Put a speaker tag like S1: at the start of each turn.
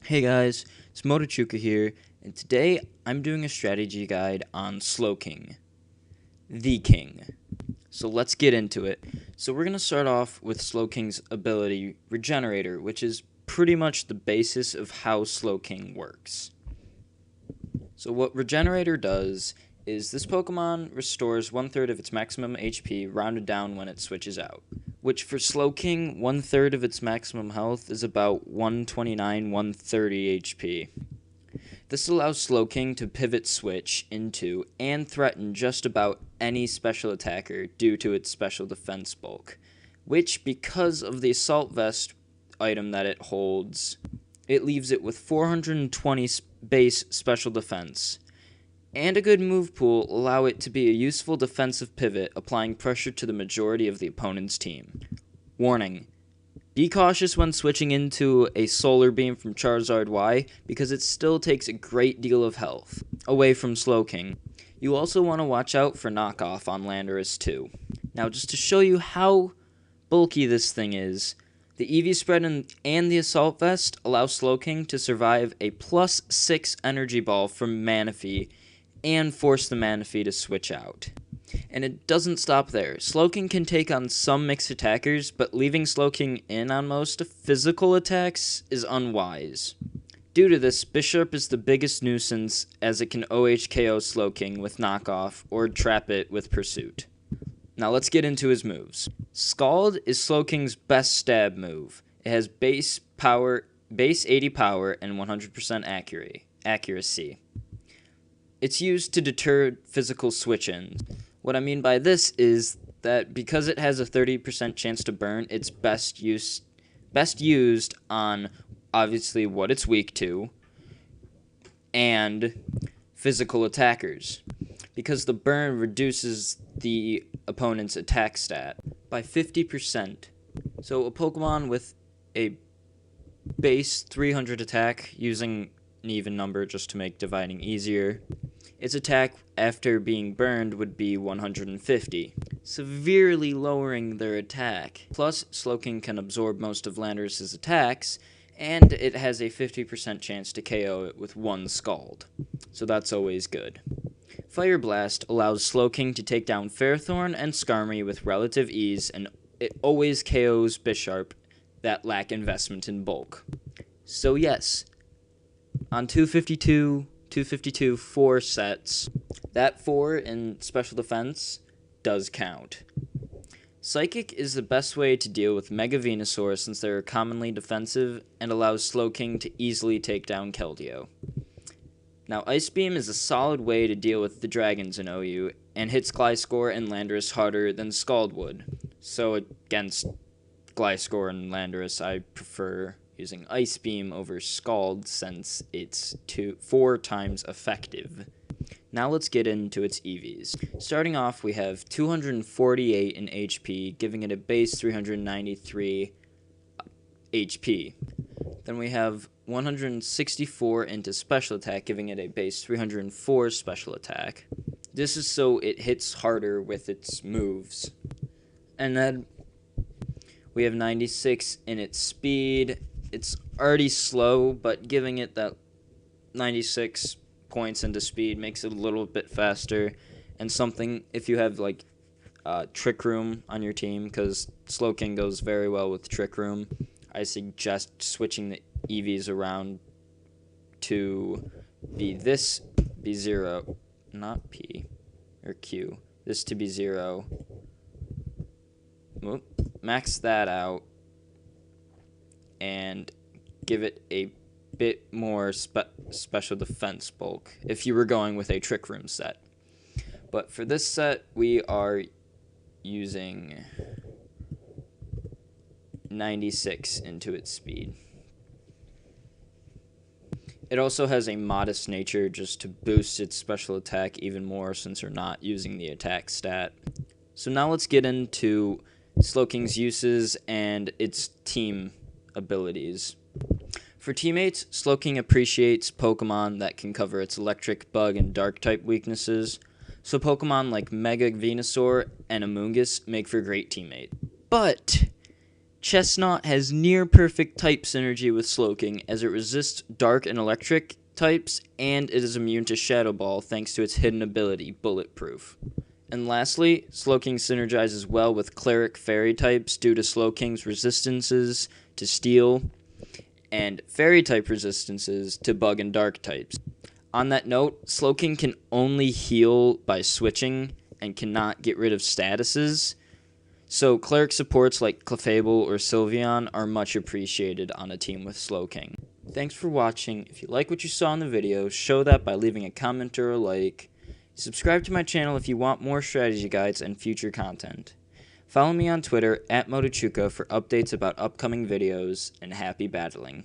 S1: Hey guys, it's Motochuka here, and today I'm doing a strategy guide on Slowking, the king. So let's get into it. So we're going to start off with Slowking's ability, Regenerator, which is pretty much the basis of how Slowking works. So what Regenerator does is this Pokemon restores 1/3 of its maximum HP rounded down when it switches out, which for Slowking, 1/3 of its maximum health is about 129, 130 HP. This allows Slowking to pivot switch into and threaten just about any special attacker due to its special defense bulk, which, because of the Assault Vest item that it holds, it leaves it with 420 base special defense, and a good move pool allow it to be a useful defensive pivot, applying pressure to the majority of the opponent's team. Warning: be cautious when switching into a Solar Beam from Charizard Y, because it still takes a great deal of health away from Slowking. You also want to watch out for knockoff on Landorus too. Now, just to show you how bulky this thing is, the EV Spread and the Assault Vest allow Slowking to survive a +6 Energy Ball from Manaphy and force the Manaphy to switch out. And it doesn't stop there. Slowking can take on some mixed attackers, but leaving Slowking in on most physical attacks is unwise. Due to this, Bisharp is the biggest nuisance, as it can OHKO Slowking with knockoff or trap it with pursuit. Now let's get into his moves. Scald is Slowking's best stab move. It has base 80 power and 100% accuracy. It's used to deter physical switch-ins. What I mean by this is that because it has a 30% chance to burn, it's best used on obviously what it's weak to and physical attackers, because the burn reduces the opponent's attack stat by 50%. So a Pokemon with a base 300 attack, using an even number just to make dividing easier, its attack after being burned would be 150, severely lowering their attack. Plus, Slowking can absorb most of Landorus' attacks, and it has a 50% chance to KO it with one Scald, so that's always good. Fire Blast allows Slowking to take down Ferrothorn and Skarmory with relative ease, and it always KOs Bisharp that lack investment in bulk. So yes, on 252, 4 sets, that 4 in special defense does count. Psychic is the best way to deal with Mega Venusaur, since they are commonly defensive and allows Slowking to easily take down Keldeo. Now, Ice Beam is a solid way to deal with the dragons in OU, and hits Gliscor and Landorus harder than Scald would. So against Gliscor and Landorus, I prefer using Ice Beam over Scald, since it's 4 times effective. Now let's get into its EVs. Starting off, we have 248 in HP, giving it a base 393 HP. Then we have 164 into special attack, giving it a base 304 special attack. This is so it hits harder with its moves. And then we have 96 in its speed. It's already slow, but giving it that 96 points into speed makes it a little bit faster. And something, if you have like Trick Room on your team, because Slowking goes very well with Trick Room, I suggest switching the EVs around to be 0, not P or Q, this to be 0. Max that out and give it a bit more special defense bulk if you were going with a Trick Room set. But for this set, we are using 96 into its speed. It also has a modest nature, just to boost its special attack even more, since you're not using the attack stat. So now let's get into Slowking's uses and its team abilities. For teammates, Slowking appreciates Pokemon that can cover its electric, bug, and dark type weaknesses. so Pokemon like Mega Venusaur and Amoonguss make for great teammates. But Chestnut has near-perfect type synergy with Slowking, as it resists Dark and Electric types, and it is immune to Shadow Ball thanks to its hidden ability, Bulletproof. And lastly, Slowking synergizes well with Cleric Fairy types due to Slowking's resistances to Steel, and Fairy-type resistances to Bug and Dark types. On that note, Slowking can only heal by switching and cannot get rid of statuses, so Cleric supports like Clefable or Sylveon are much appreciated on a team with Slowking. Thanks for watching. If you like what you saw in the video, show that by leaving a comment or a like. Subscribe to my channel if you want more strategy guides and future content. Follow me on Twitter @Motochuka for updates about upcoming videos, and happy battling.